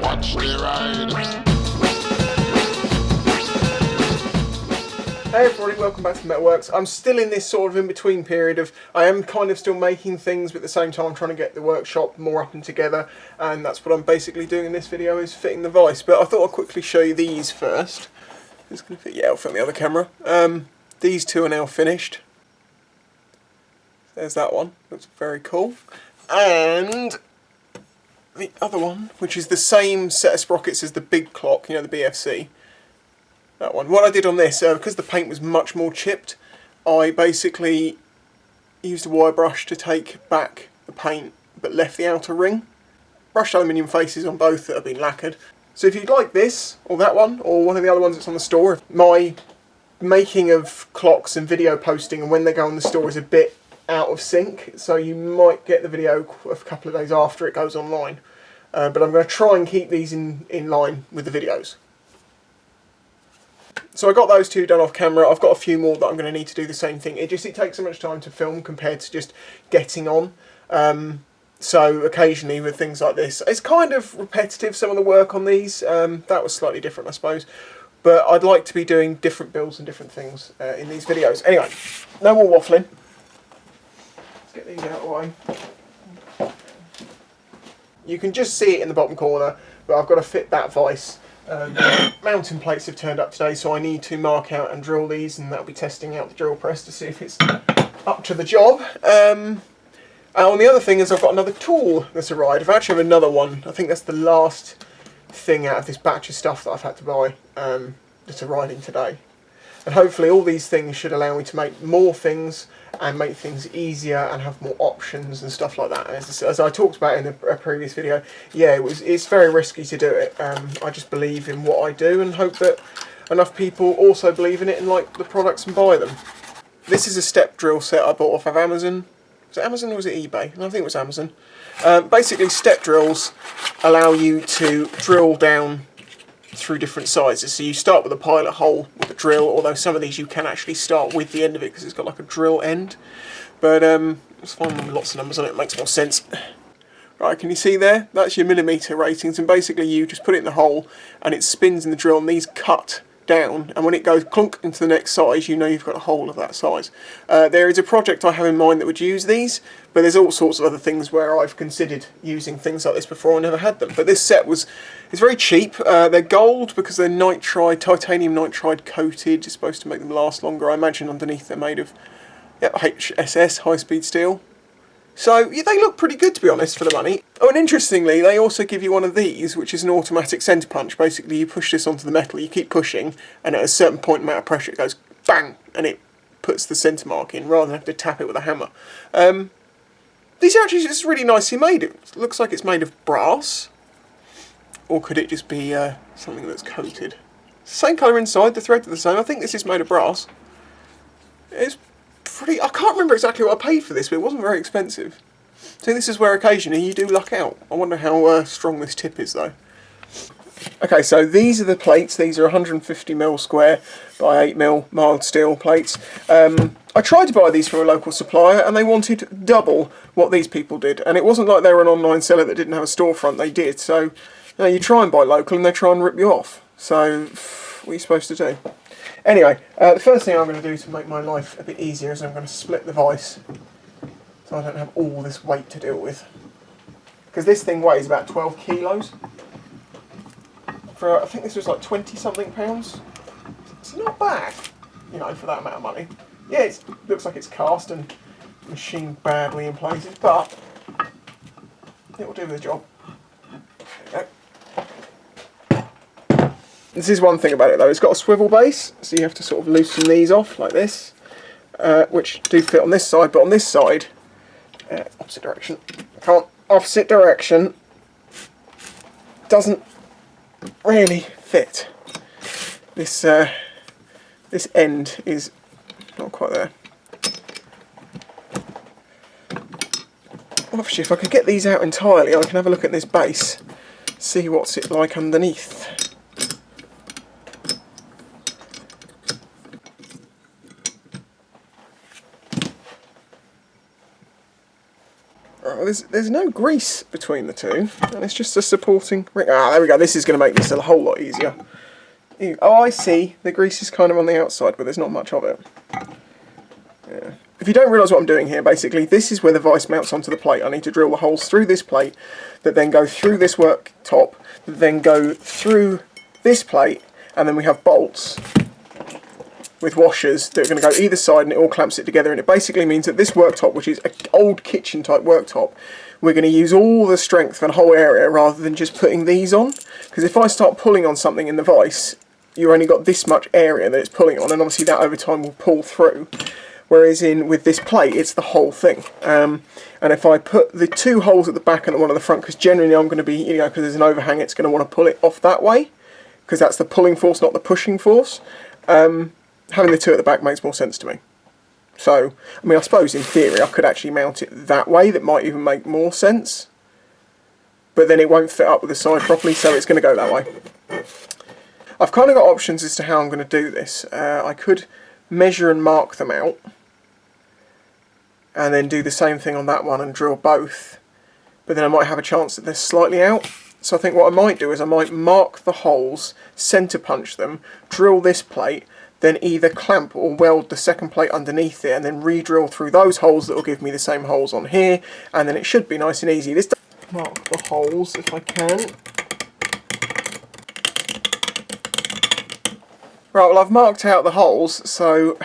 Watch the ride. Hey everybody, welcome back to Metalworks. I'm still in this sort of in-between period of, I am kind of still making things, but at the same time trying to get the workshop more up and together, and that's what I'm basically doing in this video, is fitting the vice. But I thought I'd quickly show you these first. It's going to fit, yeah, I'll fit on the other camera. These two are now finished. There's that one, looks very cool. And the other one, which is the same set of sprockets as the big clock, you know, the BFC. That one. What I did on this, because the paint was much more chipped, I basically used a wire brush to take back the paint, but left the outer ring. Brushed aluminium faces on both that have been lacquered. So if you'd like this, or that one, or one of the other ones that's on the store, my making of clocks and video posting and when they go on the store is a bit out of sync, so you might get the video a couple of days after it goes online. But I'm going to try and keep these in line with the videos. So I got those two done off camera. I've got a few more that I'm going to need to do the same thing. It takes so much time to film compared to just getting on. So occasionally with things like this, it's kind of repetitive, some of the work on these. That was slightly different, I suppose. But I'd like to be doing different builds and different things in these videos. Anyway, no more waffling. Let's get these out of the way. You can just see it in the bottom corner, but I've got to fit that vise. The mounting plates have turned up today, so I need to mark out and drill these, and that'll be testing out the drill press to see if it's up to the job. And the other thing is I've got another tool that's arrived. I've actually have another one. I think that's the last thing out of this batch of stuff that I've had to buy that's arriving today. And hopefully all these things should allow me to make more things and make things easier and have more options and stuff like that. As I talked about in a previous video, yeah, it's very risky to do it. I just believe in what I do and hope that enough people also believe in it and like the products and buy them. This is a step drill set I bought off of Amazon. Was it Amazon or was it eBay? I think it was Amazon. Basically, step drills allow you to drill down through different sizes. So you start with a pilot hole with a drill, although some of these you can actually start with the end of it because it's got like a drill end. But let's find one with lots of numbers on it, it makes more sense. Right, can you see there? That's your millimetre ratings, and basically you just put it in the hole and it spins in the drill and these cut down, and when it goes clunk into the next size, you know you've got a hole of that size. There is a project I have in mind that would use these, but there's all sorts of other things where I've considered using things like this before. I never had them, but this set it's very cheap. They're gold because they're titanium nitride coated. It's supposed to make them last longer. I imagine underneath they're made of HSS, high speed steel. So yeah, they look pretty good, to be honest, for the money. Oh, and interestingly, they also give you one of these, which is an automatic centre punch. Basically, you push this onto the metal, you keep pushing, and at a certain point amount of pressure, it goes bang, and it puts the centre mark in, rather than have to tap it with a hammer. These are actually just really nicely made. It looks like it's made of brass. Or could it just be something that's coated? Same colour inside, the threads are the same. I think this is made of brass. It's pretty. I can't remember exactly what I paid for this, but it wasn't very expensive. So this is where occasionally you do luck out. I wonder how strong this tip is though. Okay, so these are the plates. These are 150mm square by 8mm mild steel plates. I tried to buy these from a local supplier and they wanted double what these people did. And it wasn't like they were an online seller that didn't have a storefront, they did. So you try and buy local and they try and rip you off. So what are you supposed to do? Anyway, the first thing I'm going to do to make my life a bit easier is I'm going to split the vise so I don't have all this weight to deal with. Because this thing weighs about 12 kilos. I think this was like 20 something pounds. It's not bad, you know, for that amount of money. Yeah, it looks like it's cast and machined badly in places, but it will do the job. There you go. This is one thing about it though, it's got a swivel base, so you have to sort of loosen these off like this, which do fit on this side, but on this side, opposite direction, opposite direction, doesn't really fit. This end is not quite there. Well, obviously if I could get these out entirely, I can have a look at this base, see what's it like underneath. Well, there's no grease between the two, and it's just a supporting ring. Ah, there we go. This is going to make this a whole lot easier. Oh, I see. The grease is kind of on the outside, but there's not much of it. Yeah. If you don't realise what I'm doing here, basically, this is where the vice mounts onto the plate. I need to drill the holes through this plate, that then go through this worktop, that then go through this plate, and then we have bolts with washers that are going to go either side, and it all clamps it together. And it basically means that this worktop, which is an old kitchen type worktop, we're going to use all the strength for the whole area rather than just putting these on. Because if I start pulling on something in the vice, you've only got this much area that it's pulling on, and obviously that over time will pull through. Whereas with this plate, it's the whole thing. And if I put the two holes at the back and the one at the front, because generally I'm going to be, because there's an overhang, it's going to want to pull it off that way, because that's the pulling force, not the pushing force. Having the two at the back makes more sense to me. So, I mean, I suppose in theory I could actually mount it that way. That might even make more sense. But then it won't fit up with the side properly, so it's going to go that way. I've kind of got options as to how I'm going to do this. I could measure and mark them out, and then do the same thing on that one and drill both, but then I might have a chance that they're slightly out. So I think what I might do is I might mark the holes, centre punch them, drill this plate, then either clamp or weld the second plate underneath it, and then re-drill through those holes that will give me the same holes on here, and then it should be nice and easy. This mark the holes if I can. Right, well I've marked out the holes, so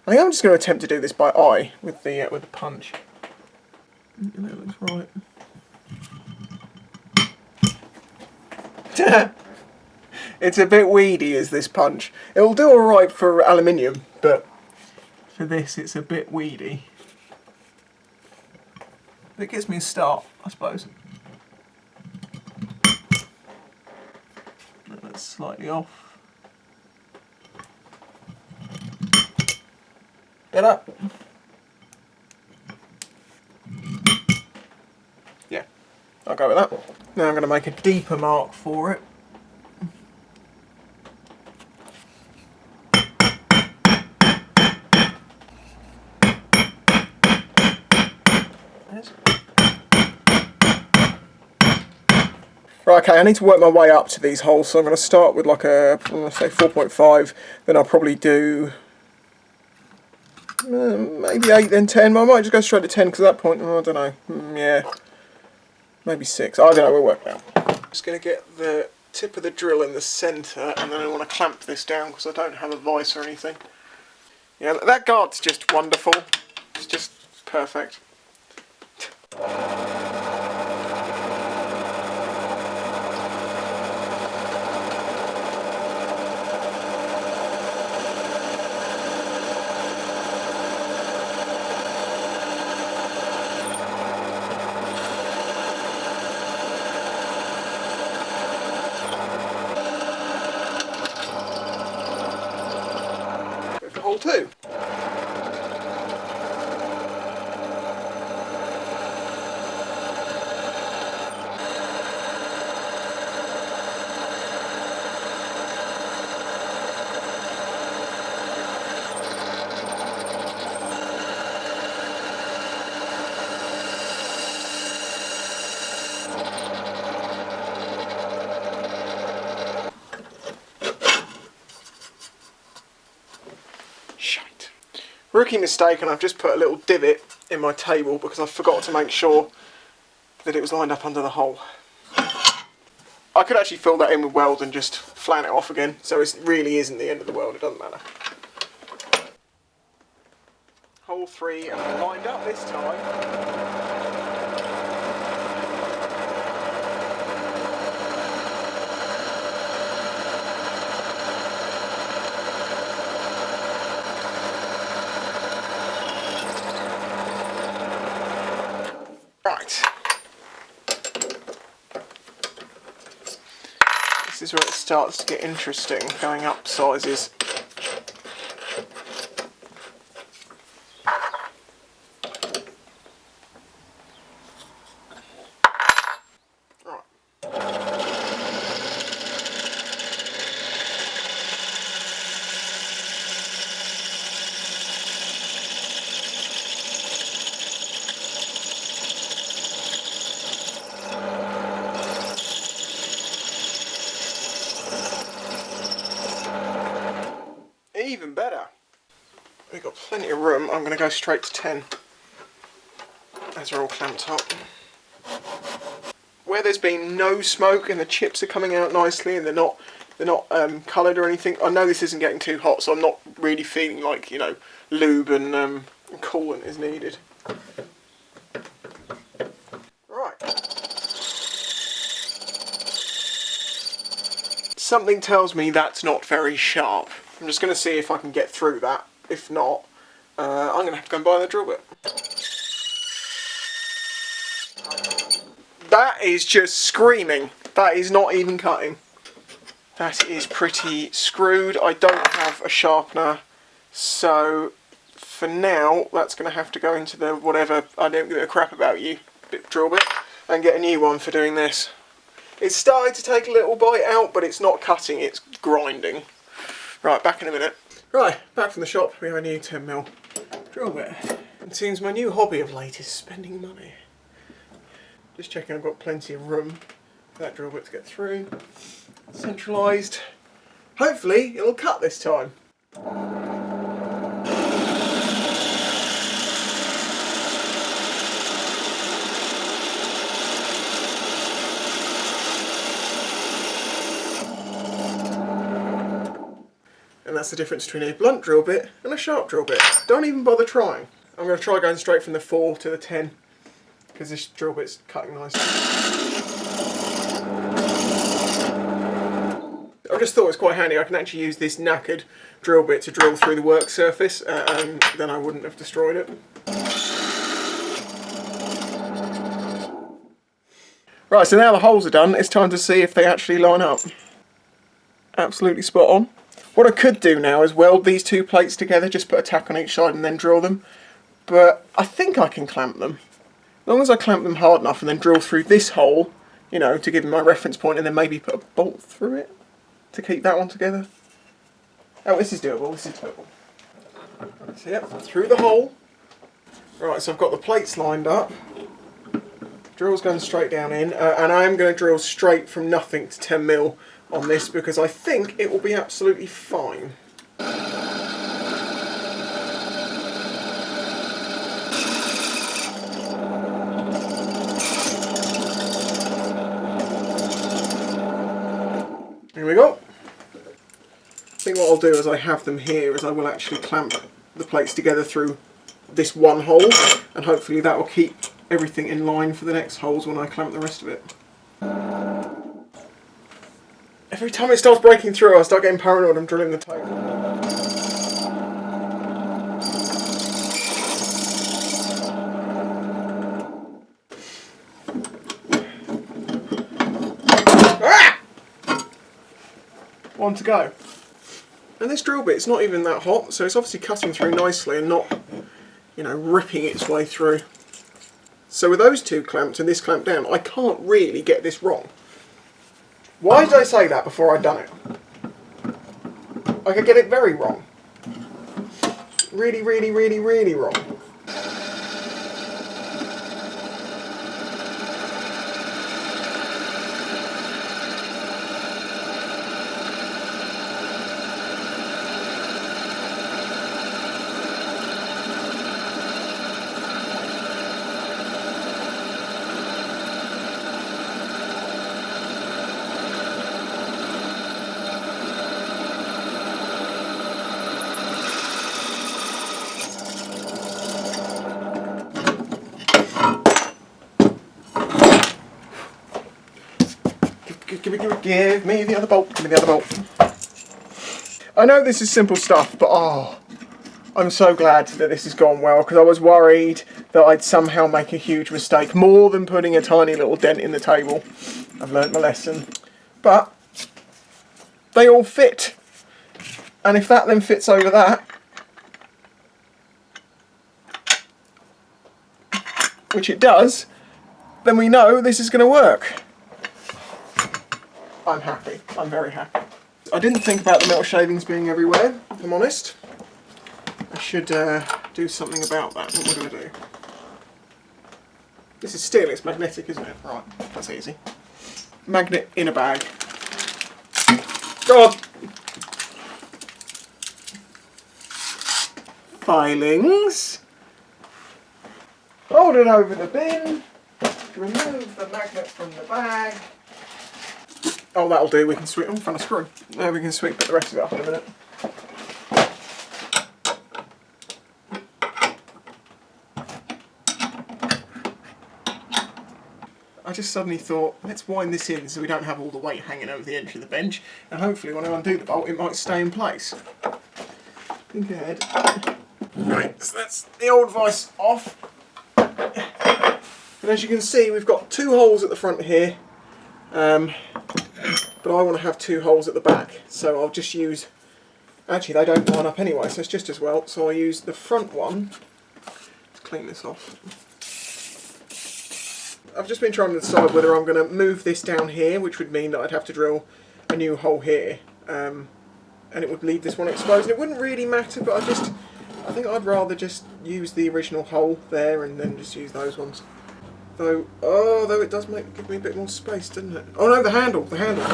I think I'm just going to attempt to do this by eye with the punch. That looks right. It's a bit weedy, is this punch. It'll do alright for aluminium, but for this it's a bit weedy. It gives me a start, I suppose. That's slightly off. Better? Yeah, I'll go with that. Now I'm going to make a deeper mark for it. Right, okay, I need to work my way up to these holes, so I'm going to start with like a, let's say 4.5, then I'll probably do maybe 8, then 10. I might just go straight to 10 because at that point, I don't know, yeah, maybe 6. I don't know, we'll work it out. Just going to get the tip of the drill in the centre, and then I want to clamp this down because I don't have a vice or anything. Yeah, that guard's just wonderful. It's just perfect. Hole 2. Rookie mistake, and I've just put a little divot in my table because I forgot to make sure that it was lined up under the hole. I could actually fill that in with weld and just flan it off again, so it really isn't the end of the world, it doesn't matter. Hole 3, and I'm lined up this time. Right, this is where it starts to get interesting, going up sizes. even better. We've got plenty of room. I'm going to go straight to 10 as they're all clamped up. Where there's been no smoke and the chips are coming out nicely and they're not coloured or anything, I know this isn't getting too hot, so I'm not really feeling like, you know, lube and coolant is needed. Right. Something tells me that's not very sharp. I'm just going to see if I can get through that. If not, I'm going to have to go and buy the drill bit. That is just screaming. That is not even cutting. That is pretty screwed. I don't have a sharpener, so for now that's going to have to go into the whatever, I don't give a crap about you, drill bit, and get a new one for doing this. It's starting to take a little bite out, but it's not cutting, it's grinding. Right, back in a minute. Right, back from the shop. We have a new 10mm drill bit. It seems my new hobby of late is spending money. Just checking I've got plenty of room for that drill bit to get through. Centralised. Hopefully it'll cut this time. And that's the difference between a blunt drill bit and a sharp drill bit. Don't even bother trying. I'm going to try going straight from the 4 to the 10 because this drill bit's cutting nicely. I just thought it was quite handy. I can actually use this knackered drill bit to drill through the work surface and then I wouldn't have destroyed it. Right, so now the holes are done, it's time to see if they actually line up. Absolutely spot on. What I could do now is weld these two plates together, just put a tack on each side and then drill them. But I think I can clamp them. As long as I clamp them hard enough and then drill through this hole, you know, to give them my reference point and then maybe put a bolt through it to keep that one together. Oh, this is doable, this is doable. So yep, through the hole. Right, so I've got the plates lined up. Drill's going straight down in, and I am going to drill straight from nothing to 10mm on this because I think it will be absolutely fine. Here we go. I think what I'll do as I have them here is I will actually clamp the plates together through this one hole and hopefully that will keep everything in line for the next holes when I clamp the rest of it. Every time it starts breaking through I start getting paranoid I'm drilling the table. Ah! One to go. And this drill bit, it's not even that hot, so it's obviously cutting through nicely and not, you know, ripping its way through. So with those two clamped and this clamped down, I can't really get this wrong. Why did I say that before I'd done it? I could get it very wrong. Really, really, really, really wrong. Give me the other bolt, give me the other bolt. I know this is simple stuff, but oh, I'm so glad that this has gone well, because I was worried that I'd somehow make a huge mistake, more than putting a tiny little dent in the table. I've learnt my lesson. But they all fit. And if that then fits over that, which it does, then we know this is going to work. I'm happy. I'm very happy. I didn't think about the metal shavings being everywhere, if I'm honest. I should do something about that. What am I going to do? This is steel, it's magnetic, isn't it? Right, that's easy. Magnet in a bag. Go on! filings. Hold it over the bin. Remove the magnet from the bag. Oh, that'll do. We can sweep. Oh, found a screw. Now we can sweep the rest of it up in a minute. I just suddenly thought, let's wind this in so we don't have all the weight hanging over the edge of the bench, and hopefully when I undo the bolt it might stay in place. Think ahead. Right, so that's the old vice off. And as you can see, we've got 2 holes at the front here, but I want to have 2 holes at the back, so I'll just use, actually they don't line up anyway, so it's just as well, so I'll use the front one to clean this off. I've just been trying to decide whether I'm going to move this down here, which would mean that I'd have to drill a new hole here, and it would leave this one exposed. It wouldn't really matter, but I think I'd rather just use the original hole there and then just use those ones. Though it does give me a bit more space, doesn't it? Oh no, the handle. No.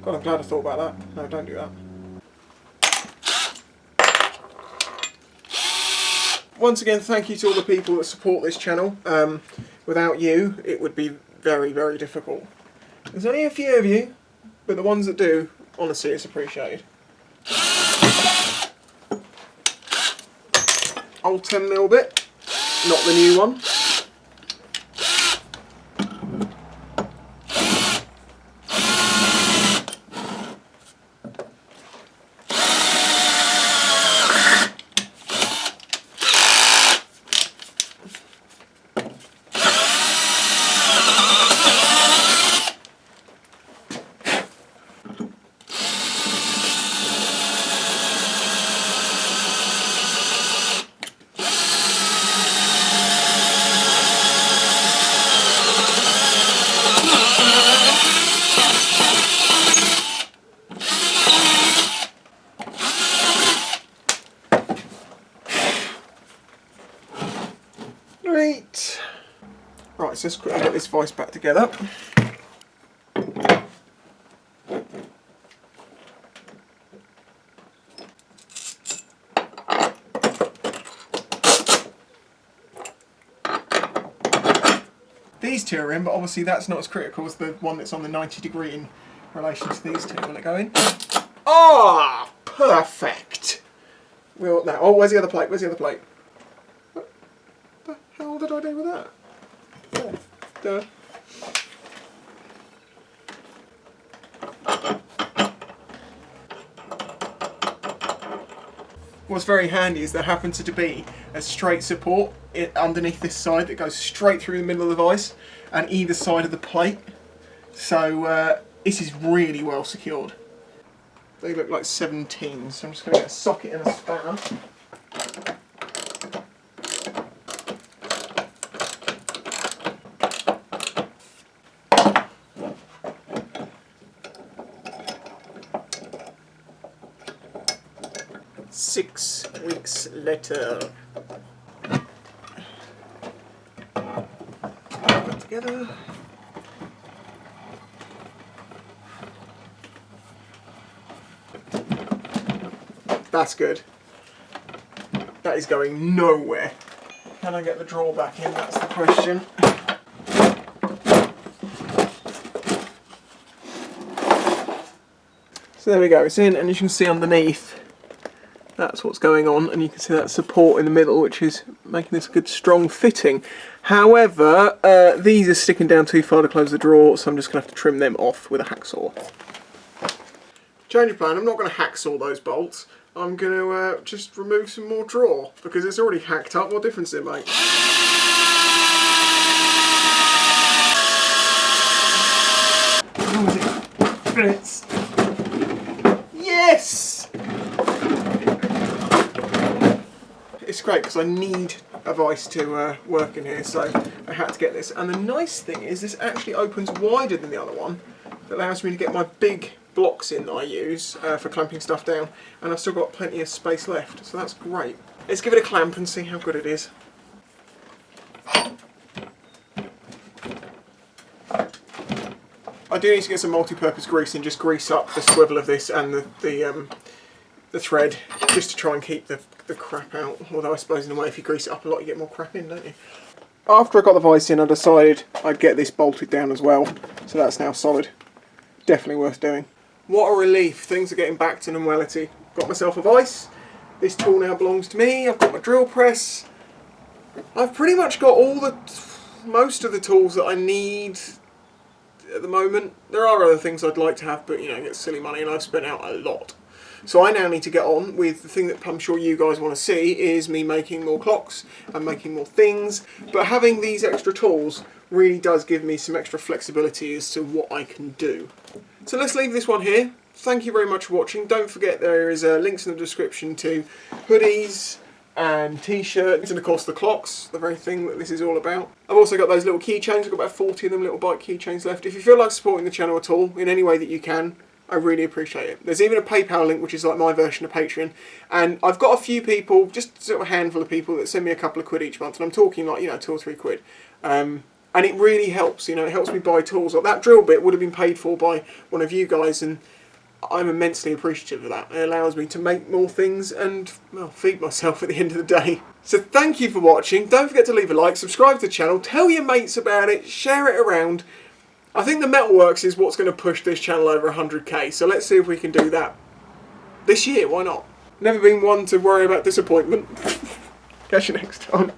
God, I'm glad I thought about that. No, don't do that. Once again, thank you to all the people that support this channel. Without you, it would be very, very difficult. There's only a few of you, but the ones that do, honestly, it's appreciated. Old 10mm bit, not the new one. Right, so let's quickly get this vice back together. These 2 are in, but obviously that's not as critical as the one that's on the 90 degree in relation to these 2. Will it go in? Ah, perfect! Well, now, oh, where's the other plate? Where's the other plate? What the hell did I do with that? Oh, duh. What's very handy is there happens to be a straight support underneath this side that goes straight through the middle of the vice and either side of the plate. So this is really well secured. They look like 17, so I'm just going to get a socket and a spanner. Six weeks later. Put that together. That's good. That is going nowhere. Can I get the drawer back in? That's the question. So there we go, it's in, and you can see underneath that's what's going on, and you can see that support in the middle, which is making this a good strong fitting. However, these are sticking down too far to close the drawer, so I'm just going to have to trim them off with a hacksaw. Change of plan, I'm not going to hacksaw those bolts. I'm going to just remove some more drawer, because it's already hacked up. What difference does it make? As long as it fits. Yes! It's great because I need a vice to work in here, so I had to get this. And the nice thing is this actually opens wider than the other one. That allows me to get my big blocks in that I use for clamping stuff down, and I've still got plenty of space left, so that's great. Let's give it a clamp and see how good it is. I do need to get some multi-purpose grease and just grease up the swivel of this and the thread, just to try and keep the the crap out. Although I suppose in a way if you grease it up a lot you get more crap in, don't you? After I got the vice in, I decided I'd get this bolted down as well. So that's now solid. Definitely worth doing. What a relief. Things are getting back to normality. Got myself a vice. This tool now belongs to me. I've got my drill press. I've pretty much got most of the tools that I need at the moment. There are other things I'd like to have, but you know, it's silly money and I've spent out a lot. So I now need to get on with the thing that I'm sure you guys want to see is me making more clocks and making more things. But having these extra tools really does give me some extra flexibility as to what I can do. So let's leave this one here. Thank you very much for watching. Don't forget there is links in the description to hoodies and t-shirts and of course the clocks, the very thing that this is all about. I've also got those little keychains. I've got about 40 of them little bike keychains left. If you feel like supporting the channel at all in any way that you can, I really appreciate it. There's even a PayPal link, which is like my version of Patreon. And I've got a few people, just sort of a handful of people that send me a couple of quid each month. And I'm talking like, you know, 2 or 3 quid. And it really helps, you know, it helps me buy tools. Like that drill bit would have been paid for by one of you guys. And I'm immensely appreciative of that. It allows me to make more things and, well, feed myself at the end of the day. So thank you for watching. Don't forget to leave a like, subscribe to the channel, tell your mates about it, share it around. I think the Metalworks is what's going to push this channel over 100k, so let's see if we can do that this year, why not? Never been one to worry about disappointment. Catch you next time.